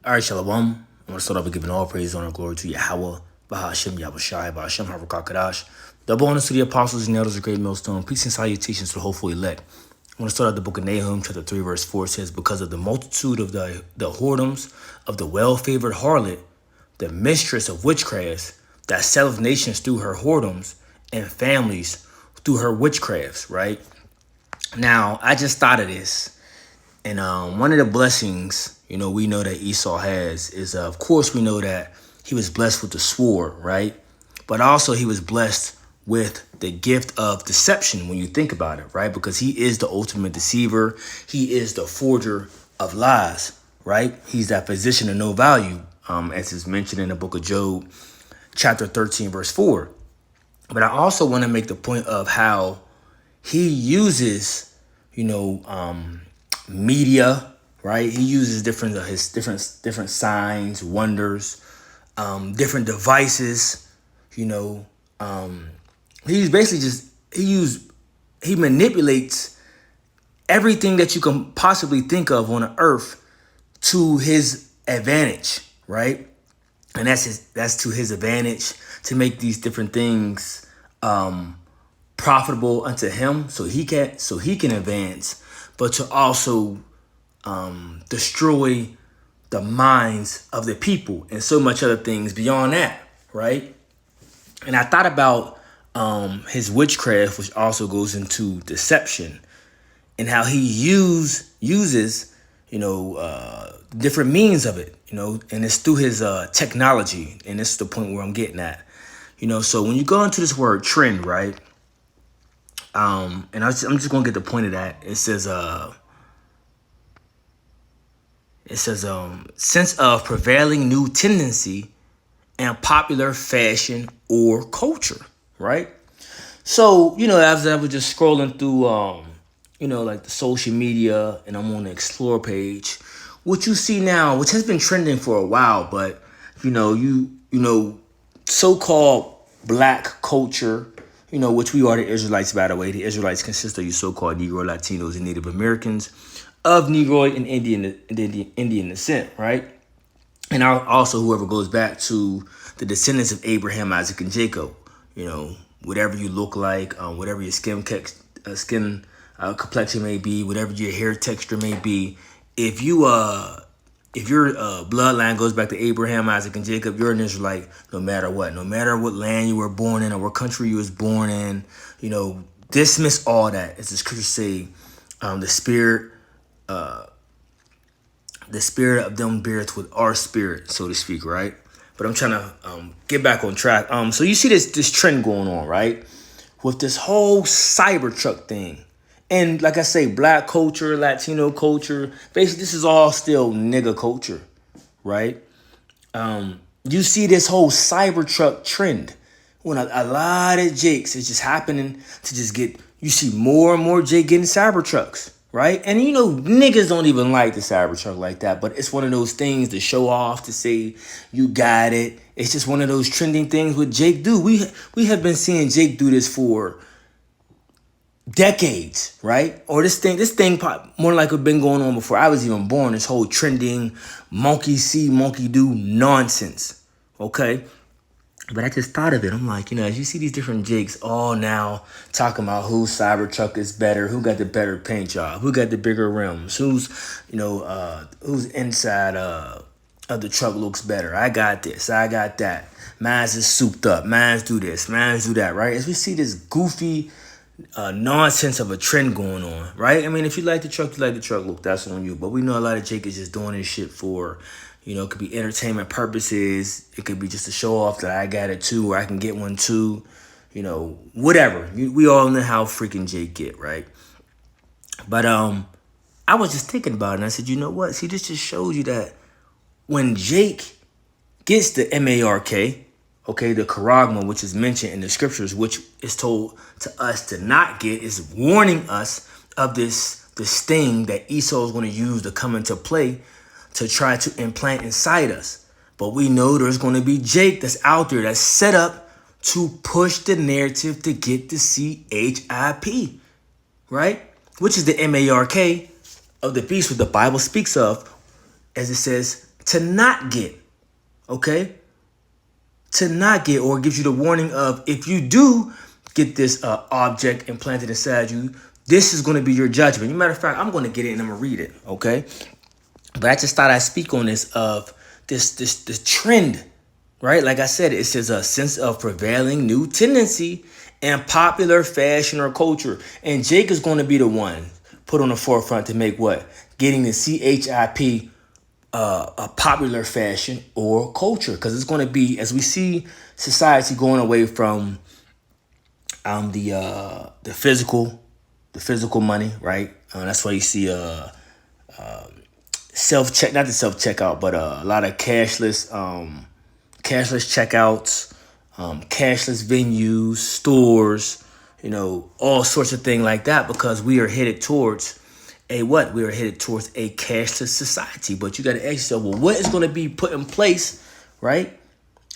All right, Shalom. I'm going to start off by giving all praise, honor, and glory to Yahweh, Bahashim, Yahushai, Bahashim, Harakakadash. Double honors to the apostles and elders of Great Millstone. Peace and salutations to the hopeful elect. I'm going to start out the book of Nahum, chapter 3, verse 4. It says, because of the multitude of the whoredoms of the well-favored harlot, the mistress of witchcrafts, that selleth nations through her whoredoms, and families through her witchcrafts, right? Now, I just thought of this. And one of the blessings, we know that Esau has is, of course, we know that he was blessed with the sword, right? But also he was blessed with the gift of deception when you think about it, right? Because he is the ultimate deceiver. He is the forger of lies, right? He's that physician of no value, as is mentioned in the book of Job, chapter 13, verse 4. But I also want to make the point of how he uses, media, right? He uses different signs, wonders, different devices. He's basically he manipulates everything that you can possibly think of on the earth to his advantage, right? And that's to his advantage to make these different things profitable unto him, so he can advance, but to also destroy the minds of the people and so much other things beyond that, right? And I thought about his witchcraft, which also goes into deception, and how he uses different means of it, and it's through his technology, and this is the point where I'm getting at, So when you go into this word trend, right? And I'm just gonna get the point of that. It says sense of prevailing new tendency and popular fashion or culture, right? So, as I was just scrolling through like the social media, and I'm on the explore page, what you see now, which has been trending for a while, but so-called black culture, which we are the Israelites, by the way. The Israelites consist of you so-called Negro, Latinos, and Native Americans of Negroid and Indian descent, right? And also whoever goes back to the descendants of Abraham, Isaac, and Jacob, whatever you look like, whatever your skin complexion may be, whatever your hair texture may be, if your bloodline goes back to Abraham, Isaac, and Jacob, you're an Israelite no matter what. No matter what land you were born in or what country you was born in, dismiss all that. As the scriptures say, the spirit of them beareth with our spirit, so to speak, right? But I'm trying to get back on track. So you see this trend going on, right? With this whole Cybertruck thing. And like I say, black culture, Latino culture, basically this is all still nigga culture, right? You see this whole Cybertruck trend when a lot of Jakes is just happening to just get, you see more and more Jake getting Cybertrucks, right? And niggas don't even like the Cybertruck like that, but it's one of those things to show off, to say you got it. It's just one of those trending things with Jake do. We have been seeing Jake do this for decades, right? Or this thing more like it's been going on before I was even born. This whole trending monkey see, monkey do nonsense, okay? But I just thought of it. I'm like, as you see these different Jakes all now talking about whose Cybertruck is better, who got the better paint job, who got the bigger rims, who's inside of the truck looks better. I got this, I got that. Mine's is souped up. Mine's do this, mine's do that, right? As we see this goofy nonsense of a trend going on, right? I mean, if you like the truck, you like the truck. Look, that's on you. But we know a lot of Jake is just doing this shit for, it could be entertainment purposes. It could be just to show off that I got it too, or I can get one too. Whatever. We all know how freaking Jake get, right? But I was just thinking about it, and I said, you know what? See, this just shows you that when Jake gets the MARK, okay, the charagma, which is mentioned in the scriptures, which is told to us to not get, is warning us of this thing that Esau is going to use to come into play to try to implant inside us. But we know there's going to be Jake that's out there that's set up to push the narrative to get the CHIP, right? Which is the MARK of the beast, what the Bible speaks of, as it says, to not get, okay? To not get, or gives you the warning of, if you do get this object implanted inside you, this is going to be your judgment. As a matter of fact, I'm going to get it and I'm going to read it, okay? But I just thought I'd speak on this of this trend, right? Like I said, it says a sense of prevailing new tendency and popular fashion or culture. And Jake is going to be the one put on the forefront to make what? Getting the CHIP a popular fashion or culture. Because it's going to be, as we see society going away from the physical money, right? That's why you see not the self checkout, but a lot of cashless checkouts, cashless venues, stores, all sorts of things like that, because we are headed towards a what? We are headed towards a cashless society. But you got to ask yourself, well, what is going to be put in place, right?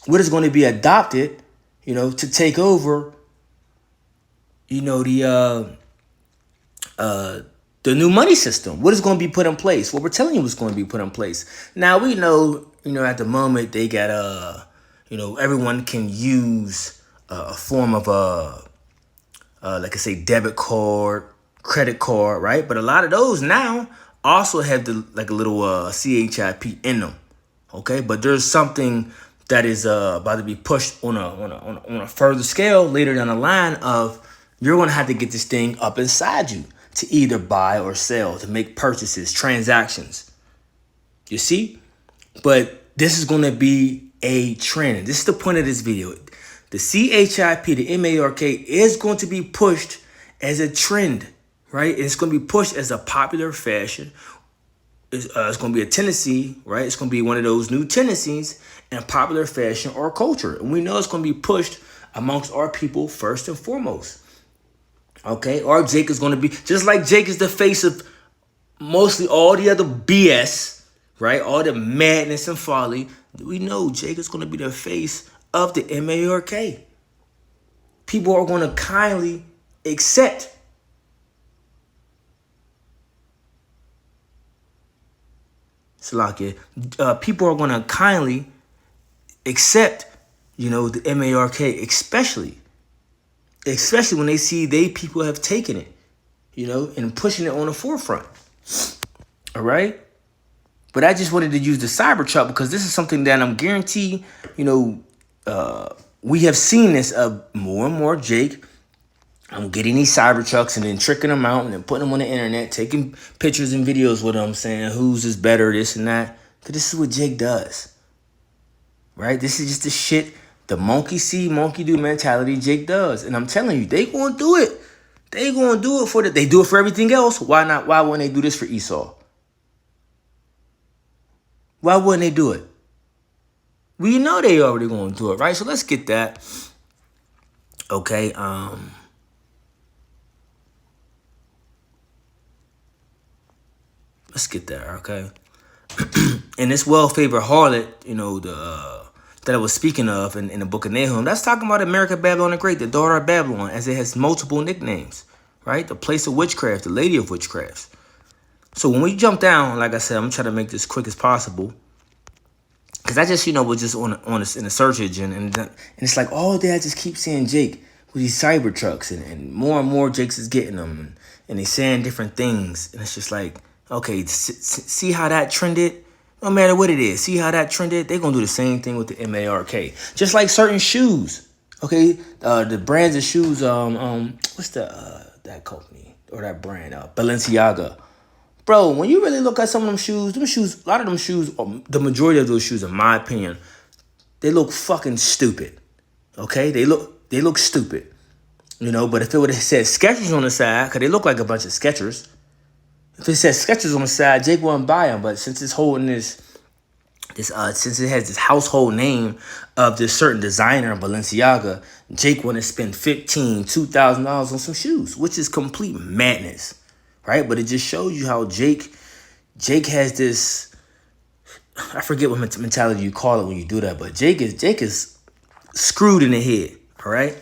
What is going to be adopted, to take over, the new money system? What is going to be put in place? Well, we're telling you what's going to be put in place. Now we know, at the moment they got everyone can use a form of like I say, debit card, credit card, right? But a lot of those now also have a little CHIP in them, okay? But there's something that is about to be pushed on a further scale later down the line of, you're going to have to get this thing up inside you to either buy or sell, to make purchases, transactions. You see? But this is going to be a trend. This is the point of this video. The CHIP, the MARK, is going to be pushed as a trend, right? It's going to be pushed as a popular fashion. It's going to be a tendency, right? It's going to be one of those new tendencies in popular fashion or culture. And we know it's going to be pushed amongst our people first and foremost. Okay? Or Jake is going to be, just like Jake is the face of mostly all the other BS, right? All the madness and folly. We know Jake is going to be the face of the MARK. People are going to kindly accept Salakia. People are going to kindly accept, the MARK, especially when they see people have taken it, and pushing it on the forefront. All right. But I just wanted to use the Cybertruck because this is something that I'm guaranteed, we have seen this of more and more, Jake. I'm getting these Cybertrucks and then tricking them out and then putting them on the internet, taking pictures and videos with them, saying whose is better, this and that. Because this is what Jake does, right? This is just the shit, the monkey see, monkey do mentality Jake does. And I'm telling you, they going to do it. They going to do it they do it for everything else. Why not? Why wouldn't they do this for Esau? Why wouldn't they do it? We know they already going to do it, right? So let's get that. Okay, let's get there, okay? And this well-favored harlot, that I was speaking of in the book of Nahum, that's talking about America, Babylon the Great, the daughter of Babylon, as it has multiple nicknames, right? The place of witchcraft, the lady of witchcraft. So when we jump down, like I said, I'm trying to make this quick as possible, because I just, was just on this in the search engine, and it's like all day I just keep seeing Jake with these Cybertrucks, and more Jakes is getting them, and they saying different things, and it's just like, okay, see how that trended? No matter what it is, see how that trended? They're going to do the same thing with the MARK. Just like certain shoes, okay? The brands of shoes, what's that company or that brand? Balenciaga. Bro, when you really look at some of them shoes, a lot of them shoes, the majority of those shoes, in my opinion, they look fucking stupid, okay? They look stupid, but if it would have said Skechers on the side, because they look like a bunch of Skechers, if it says Skechers on the side, Jake wouldn't buy them. But since it's holding since it has this household name of this certain designer in Balenciaga, Jake want to spend $2,000 on some shoes, which is complete madness, right? But it just shows you how Jake has this, I forget what mentality you call it when you do that, but Jake is screwed in the head, all right?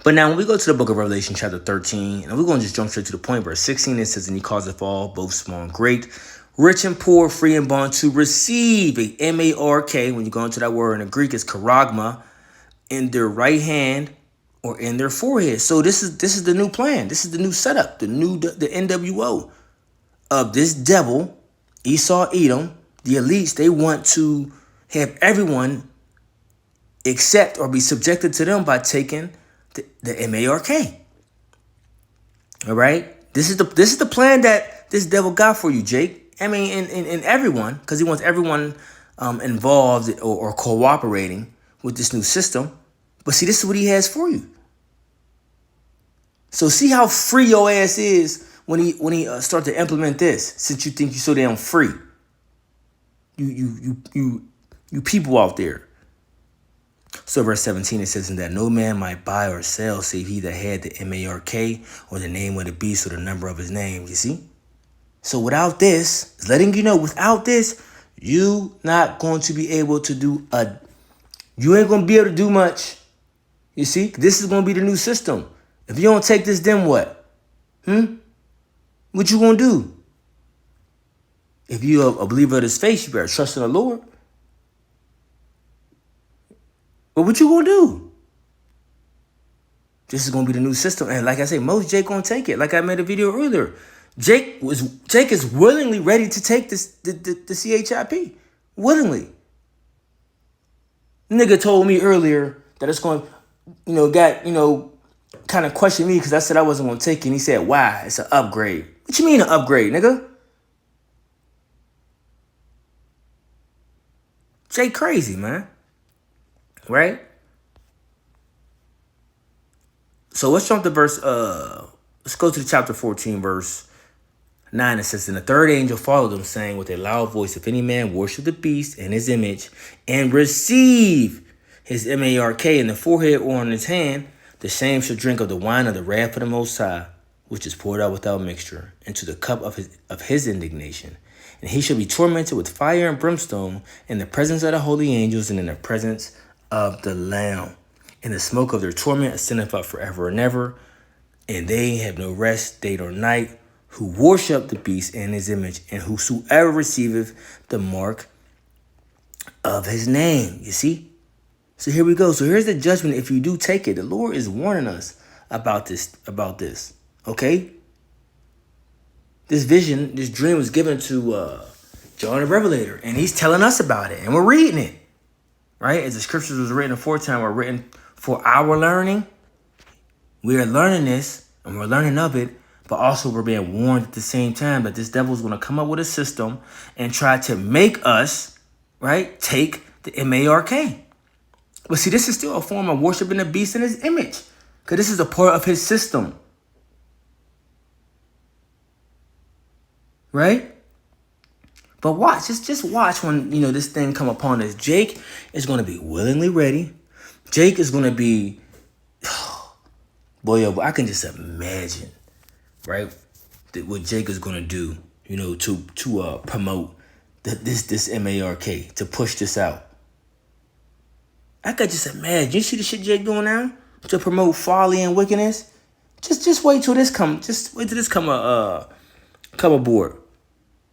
But now when we go to the book of Revelation, chapter 13, and we're going to just jump straight to the point, verse 16, it says, and he calls it fall, both small and great, rich and poor, free and bond, to receive a M-A-R-K, when you go into that word in the Greek, it's charagma, in their right hand or in their forehead. So this is the new plan. This is the new setup, the NWO of this devil, Esau, Edom, the elites. They want to have everyone accept or be subjected to them by taking the M-A-R-K. All right, this is the plan that this devil got for you, Jake. I mean, in everyone, because he wants everyone involved or cooperating with this new system. But see, this is what he has for you. So see how free your ass is when he start to implement this. Since you think you're so damn free, you people out there. So verse 17, it says, "And that no man might buy or sell save he that had the M-A-R-K, or the name of the beast, or the number of his name." You see? So without this, it's letting you know, without this, you not going to be able to do you ain't going to be able to do much. You see? This is going to be the new system. If you don't take this, then what? What you going to do? If you're a believer of this faith, you better trust in the Lord. But what you gonna do? This is gonna be the new system. And like I say, most Jake gonna take it. Like I made a video earlier. Jake is willingly ready to take the CHIP. Willingly. Nigga told me earlier that it's going, kind of questioned me because I said I wasn't gonna take it. And he said, why? It's an upgrade. What you mean an upgrade, nigga? Jake crazy, man. Right? So let's jump to verse, let's go to the chapter 14, verse 9. It says, "And the third angel followed them, saying with a loud voice, If any man worship the beast and his image, and receive his M-A-R-K in the forehead or on his hand, the same shall drink of the wine of the wrath of the Most High, which is poured out without mixture, into the cup of his indignation. And he shall be tormented with fire and brimstone in the presence of the holy angels and in the presence of the Lamb. And the smoke of their torment ascendeth up forever and ever. And they have no rest day nor night, who worship the beast and his image, and whosoever receiveth the mark of his name." You see? So here we go. So here's the judgment if you do take it. The Lord is warning us about this. Okay? This vision, this dream was given to John the Revelator, and he's telling us about it, and we're reading it. Right? As the scriptures was written aforetime, were written for our learning. We are learning this, and we're learning of it, but also we're being warned at the same time that this devil is going to come up with a system and try to make us, right, take the M-A-R-K. But see, this is still a form of worshiping the beast in his image, because this is a part of his system. Right? But watch, just watch when, this thing come upon us. Jake is going to be willingly ready. Jake is going to be, boy, I can just imagine, right, what Jake is going to do, to promote this M-A-R-K, to push this out. I could just imagine. You see the shit Jake doing now to promote folly and wickedness? Just wait till this come. Just wait till this come aboard.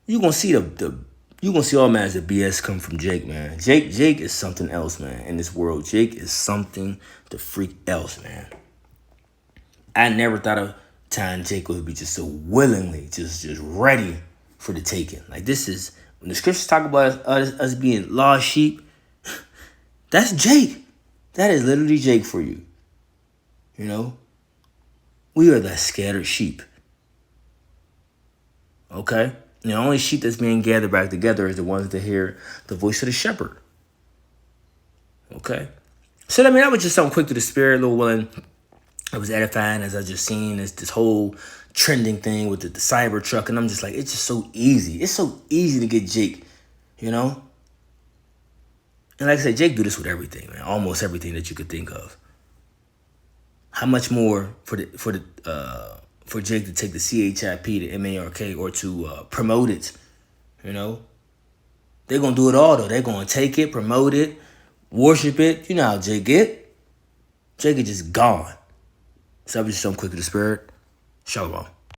You gonna see you gonna see all man's of BS come from Jake, man. Jake is something else, man. In this world, Jake is something the freak else, man. I never thought of time Jake would be just so willingly, just ready for the taking. Like, this is when the scriptures talk about us being lost sheep. That's Jake. That is literally Jake for you. We are the scattered sheep. Okay? The only sheep that's being gathered back together is the ones that hear the voice of the shepherd. Okay? So, that was just something quick to the spirit, Lord willing. It was edifying as I just seen this whole trending thing with the cyber truck. And I'm just like, it's just so easy. It's so easy to get Jake, And like I said, Jake do this with everything, man. Almost everything that you could think of. How much more for Jake to take the CHIP, the M-A-R-K, or to promote it, They're going to do it all, though. They're going to take it, promote it, worship it. You know how Jake get. Jake is just gone. So that was just something quick to the spirit. Shalom.